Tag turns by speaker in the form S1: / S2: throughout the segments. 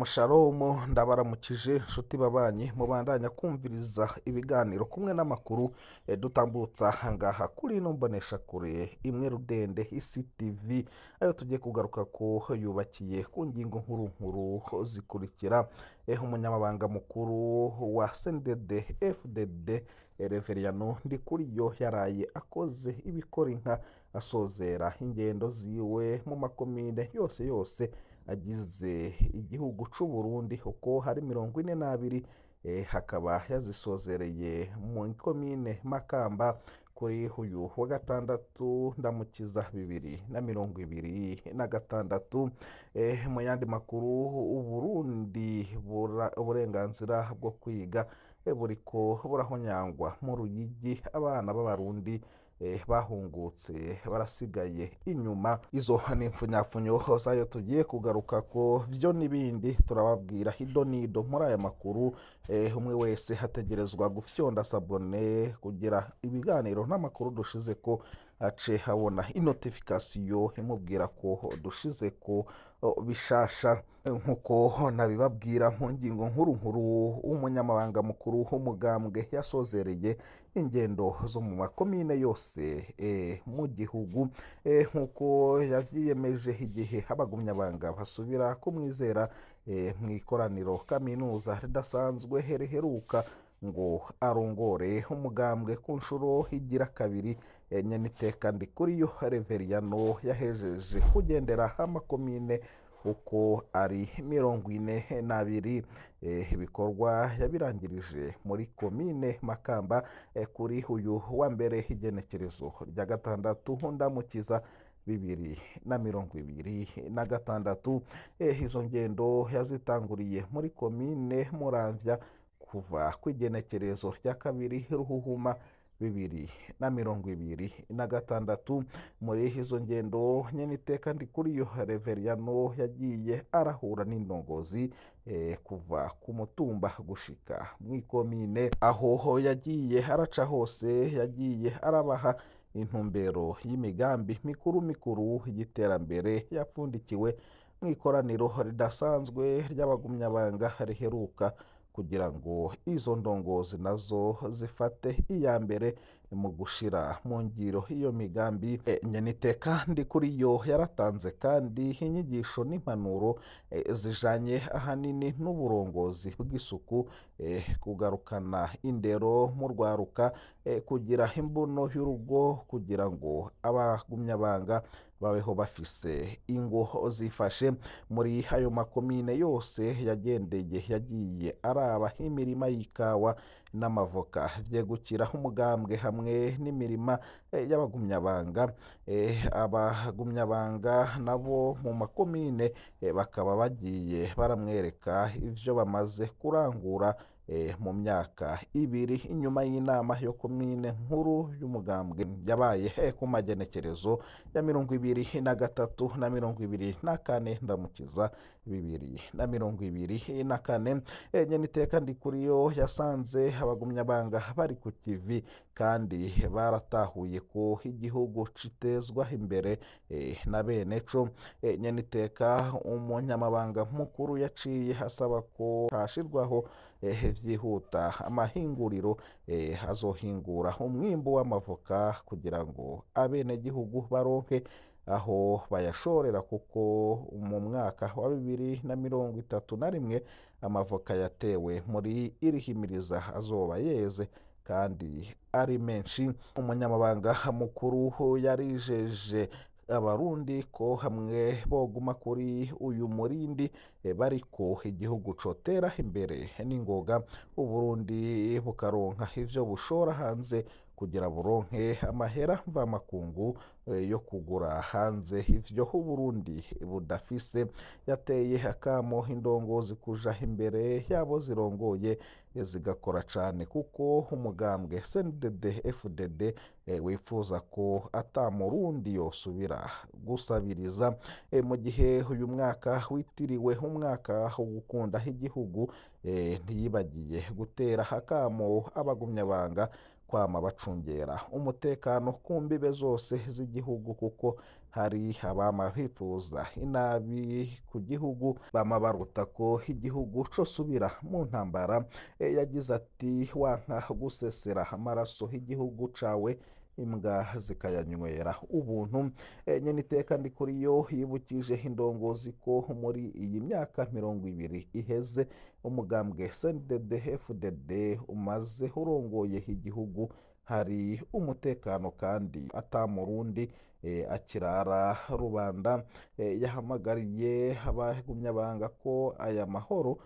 S1: Shalomu ndabaramukije nshuti babanyi mubandanya kumviriza ibiganiro kumwe n'amakuru dutambutsa ngaha kuri ino mboneshakure imwe rudende isi TV, ayo tugiye kugaruka ko yubakiye ku ngingo nkuru nkuru zikurikira. Umunyamabanga mukuru wa CNDD FDD Reveriyano Ndikuriyo yaraye akoze ibikora inka asozera ingendo ziwe mu makomine yose agize igihugu c'u Burundi uko hari 42, hakaba yazisozereye mu komine Makamba kuri uyu wa gatandatu Ndamukiza 2026. Mu yandi makuru, Uburundi uburenganzira bwo kwiga buriko burahonyangwa mu Ruyigi, abana b'abarundi bahungutse barasigaye inyuma. Izo ni impfunyapfunyo zayo tugiye kugaruka ko, vyo n'ibindi turababwira hido nido muri aya makuru. Umwe wese hategerezwa gufyonda sabone kugira ibiganiro n'amakuru dushize ko ace habona inotifikasiyo imubwira ko dushize ko bishasha. Nkuko nabibabwira mu ngingo nkuru nkuru, umunyamabanga mukuru w'umugambwe yasozereye ingendo zo mu makomine yose mu gihugu, nkuko yavyiyemeje igihe abagumyabanga basubira kumwizera mu ikoraniro kaminuza ridasanzwe riheruka ngo arongore umugambwe ku nshuro igira kabiri. Nyeniteka Ndikuriyo Reveriyano yahejeje kugendera amakomine uko ari 42. Ibikorwa yabirangirije muri komine Makamba kuri uyu wa mbere igenekerezo rya 6 Ndamukiza 2026. Izo ngendo yazitanguriye muri komine Muramvya kuva kw'igenekerezo rya 2 Ruhuhuma 2026. Muri izo ngendo Nyeniteka Ndikuriyo Reveriyano yagiye arahura n'indongozi kuva ku mutumba gushika mw'ikomine. Aho yagiye araca hose yagiye arabaha intumbero y'imigambi mikuru y'iterambere yapfundikiwe mw'ikoraniro ridasanzwe ry'abagumyabanga riheruka, kugira ngo izo ndongozi nazo zifate iya mbere mu gushira mu ngiro iyo migambi. Nyeniteka Ndikuriyo yaratanze kandi inyigisho n'impanuro zijanye ahanini n'uburongozi bw'isuku, kugarukana indero mu rwaruka, kugira imbuno y'urugo kugira ngo abagumyabanga babeho bafise ingo zifashe. Muri ayo makomine yose yagendeye yagiye araba imirima y'ikawa n'amavoka vyegukira umugambwe hamwe n'imirima y'abagumyabanga. Abagumyabanga nabo mu makomine bakaba bagiye baramwereka ivyo bamaze kurangura mu myaka 2 inyuma y'inama yo komine nkuru y'umugambwe yabaye ku magenekerezo ya 23 na 24 Ndamukiza 2024. Nyeniteka Ndikuriyo yasanze abagumyabanga bari ku kivi kandi baratahuye ko igihugu citezwa imbere na bene co. Nyeniteka umunyamabanga mukuru yaciye asaba ko hashirwaho vyihuta amahinguriro azohingura umwimbu w'amavoka kugira ngo abenegihugu baronke aho bayashorera, kuko mu mwaka wa 2031 amavoka yatewe muri iri himiriza azoba yeze kandi ari menshi. Umunyamabanga mukuru yarijeje abarundi ko hamwe boguma kuri uyu murindi bariko igihugu cotera imbere n'ingoga, Uburundi bukaronka ivyo bushora hanze kugira buronke amahera mvamakungu yo kugura hanze ivyo Uburundi budafise. Yateye akamo indongozi kuja imbere yabo zirongoye zigakora cane, kuko umugambwe CNDD FDD wifuza ko ata murundi yosubira gusabiriza. Mu gihe uyu mwaka witiriwe umwaka wo gukunda igihugu, ntiyibagiye gutera akamo abagumyabanga kwama bacungera umutekano ku mbibe zose z'igihugu, kuko hari abama bifuza inabi ku gihugu, bama baruta ko igihugu cosubira mu ntambara. Yagize ati wanka gusesera amaraso igihugu cawe, imbwa zikayanywera ubuntu. Nyene iteka Ndikuriyo yibukije indongozi ko muri iyi myaka 20 iheze umugambwe CNDD-FDD umaze urongoye igihugu hari umutekano, kandi ata murundi akirara rubanda. Yahamagariye abagumyabanga ko aya mahoro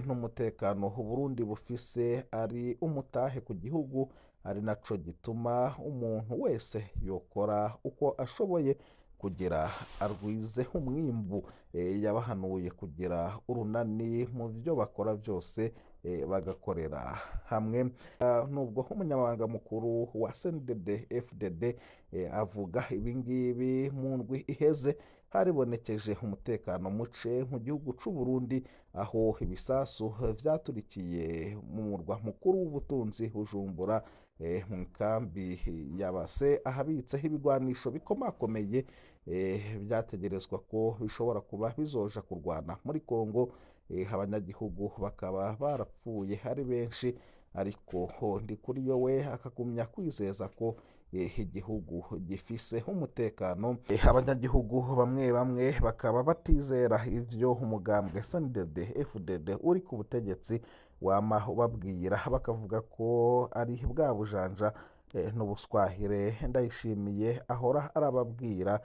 S1: n'umutekano Uburundi bufise ari umutahe ku gihugu, ari naco gituma umuntu wese yokora uko ashoboye kugira arwize umwimbu. Yabahanuye kugira urunani mu byo bakora byose, bagakorera hamwe. Nubwo umunyamabanga mukuru wa CNDD-FDD avuga ibingibi, mu ndwi iheze haribonekeje umutekano muce mu gihugu c'u Burundi, aho ibisasu vyaturikiye mu murwa mukuru w'ubutunzi Bujumbura, mu kambi yabase ahabitseho ibigwanisho bikomakomeye, vyategerezwa ko bishobora kuba bizoja kurwana muri Kongo. Abanyagihugu bakaba barapfuye ari benshi, ariko Ndikuriyo we akagumya kwizeza ko igihugu gifise umutekano. Abanyagihugu bamwe bamwe bakaba batizera ivyo umugambwe CNDD-FDD uri ku butegetsi wama ubabwira, bakavuga ko ari bwa bujanja n'ubuswahire Ndayishimiye ahora arababwira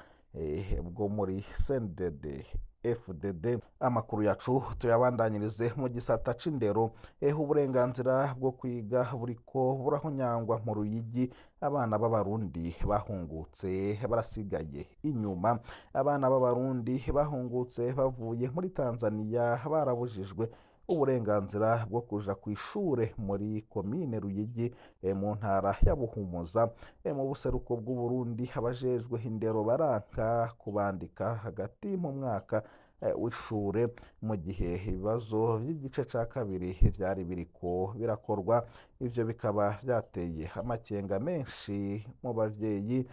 S1: bwo muri CNDD-FDD. Amakuru yacu tuyabandanyirize mu gisata c'indero. Uburenganzira bwo kwiga buriko burahonyangwa mu Ruyigi. Abana b'Abarundi bahungutse barasigaye inyuma. Abana b'Abarundi bahungutse bavuye muri Tanzania barabujijwe uburenganzira bwo kuja kw'ishure muri komine Ruyigi, mu ntara ya Buhumuza. Mu buseruko bw'Uburundi abajejwe indero baranka kubandika hagati mu mwaka w'ishure, mu gihe ibibazo vy'igice ca kabiri vyari biriko birakorwa. Ivyo bikaba vyateye amakenga menshi mu bavyeyi,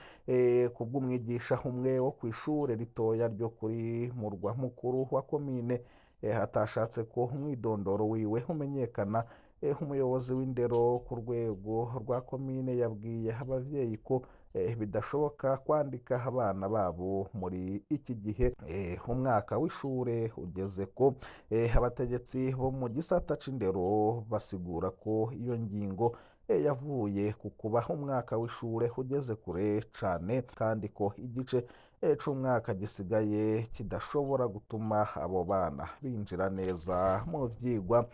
S1: kubw'umwigisha umwe wo kw'ishure ritoya ryo kuri murwa mukuru wa komine hatashatse ko umwidondoro wiwe umenyekana. Umuyobozi w'indero ku rwego rwa komine yabwiye abavyeyi ko bidashoboka kwandika abana babo muri iki gihe umwaka w'ishure ugeze ko. Abategetsi bo mu gisata c'indero basigura ko iyo ngingo yavuye ku kuba umwaka w'ishure ugeze kure cane, kandi ko igice c'umwaka gisigaye kidashobora gutuma abo bana binjira neza mu vyigwa.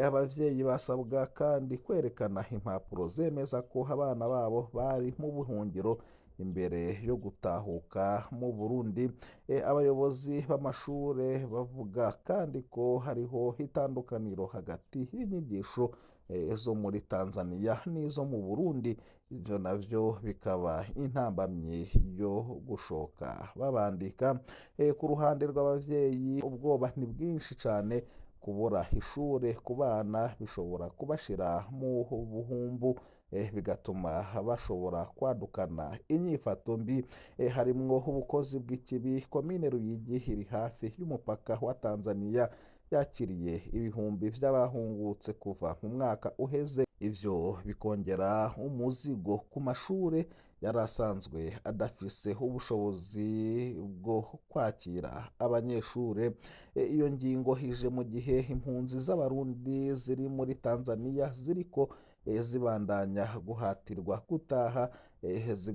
S1: Abavyeyi basabwa kandi kwerekana impapuro zemeza ko abana babo bari mu buhungiro imbere yo gutahuka mu Burundi. Abayobozi b'amashure bavuga kandi ko hariho itandukaniro hagati y'inyigisho zo muri Tanzania n'izo mu Burundi. Ivyo navyo bikaba intambamyi yo gushoka babandika. Ku ruhande rw'abavyeyi ubwoba ni bwinshi cane. Kubura ishure ku bana bishobora kubashira mu buhumbu, bigatuma bashobora kwadukana inyifato mbi, harimwo ubukozi bw'ikibi. Komine Ruyigi iri hafi y'umupaka wa Tanzania, yakiriye ibihumbi vy'abahungutse kuva mu mwaka uheze. Ivyo bikongera umuzigo ku mashure yari asanzwe adafise ubushobozi bwo kwakira abanyeshure. Iyo ngingo hije mu gihe impunzi z'Abarundi ziri muri Tanzania ziriko zibandanya guhatirwa gutaha,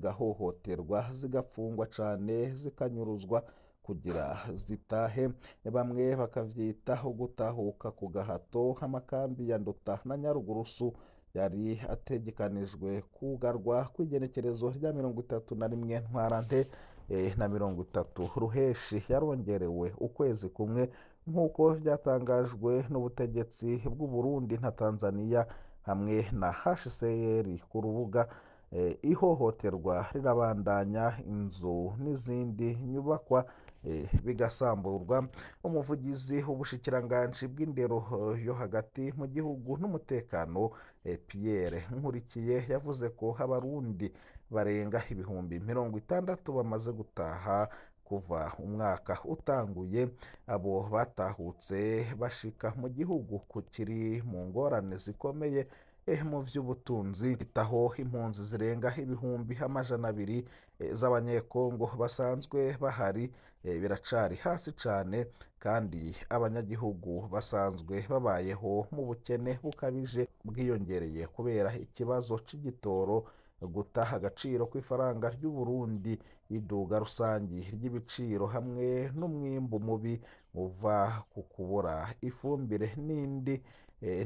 S1: zigahohoterwa, zigapfungwa cane, zikanyuruzwa kugira zitahe. Bamwe bakavyita gutahuka ku gahato. Amakambi ya Nduta na Nyarugurusu yari ategekanijwe kugarwa kw'igenekerezo rya 31 Ntwarante na 30 Ruheshi yarongerewe ukwezi kumwe, nk'uko vyatangajwe n'ubutegetsi bw'u Burundi na Tanzania hamwe na HCR ku rubuga ihohoterwa rirabandanya, inzu n'izindi nyubakwa bigasamburwa. Umuvugizi w'ubushikiranganji bw'indero yo hagati mu gihugu n'umutekano Pierre Nkurikiye yavuze ko abarundi barenga ibihumbi 60 bamaze gutaha kuva umwaka utanguye. Abo batahutse bashika mu gihugu kiri mu ngorane zikomeye mu vy'ubutunzi, itaho impunzi zirenga ibihumbi 200 z'abanyekongo basanzwe bahari biracari hasi cane, kandi abanyagihugu basanzwe babayeho mu bukene bukabije bwiyongereye kubera ikibazo c'igitoro, gutaha agaciro kw'ifaranga ry'u Burundi, iduga rusangi ry'ibiciro hamwe n'umwimbu mubi uva ku kubura ifumbire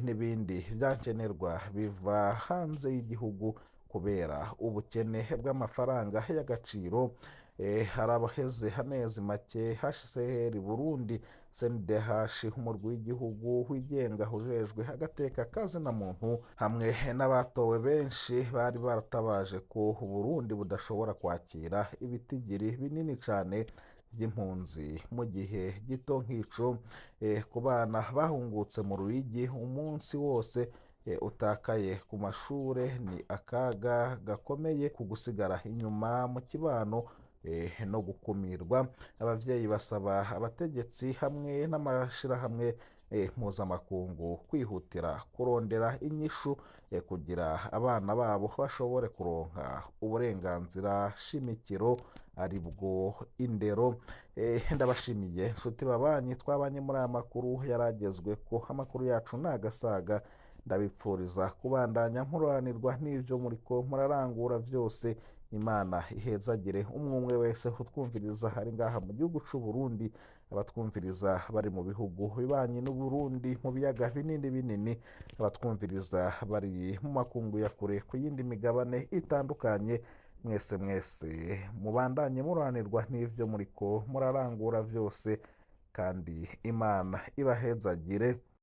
S1: n'ibindi vyankenerwa biva hanze y'igihugu kubera ubukene bw'amafaranga y'agaciro. Harabaheze amezi make HCR Burundi CNDH, umurwi w'igihugu wigenga ujejwe agateka kazina muntu, hamwe n'abatowe benshi bari baratabaje ko Burundi budashobora kwakira ibitigiri binini cane by'impunzi mu gihe gito nk'ico. Ku bana bahungutse mu Ruyigi, umunsi wose utakaye ku mashure ni akaga gakomeye ku gusigara inyuma mu kibano no gukumirwa. Abavyeyi basaba abategetsi hamwe n'amashirahamwe mpuzamakungu kwihutira kurondera inyishu kugira abana babo bashobore kuronka uburenganzira shimikiro aribwo indero. Ndabashimiye nshuti babanyi twabanye muri aya makuru yaragezweko. Amakuru yacu nagasaga, ndabipfuriza kubandanya muranirwa n'ivyo muriko murarangura vyose. Imana ihezagire umwe wese utwumviriza ari ngaha mu gihugu c'u Burundi, abatwumviriza bari mu bihugu bibanyi n'u Burundi mu biyaga binini, abatwumviriza bari mu makungu ya kure ku yindi migabane itandukanye. Mwese mubandanye muranirwa n'ivyo muriko murarangura vyose, kandi Imana ibahezagire.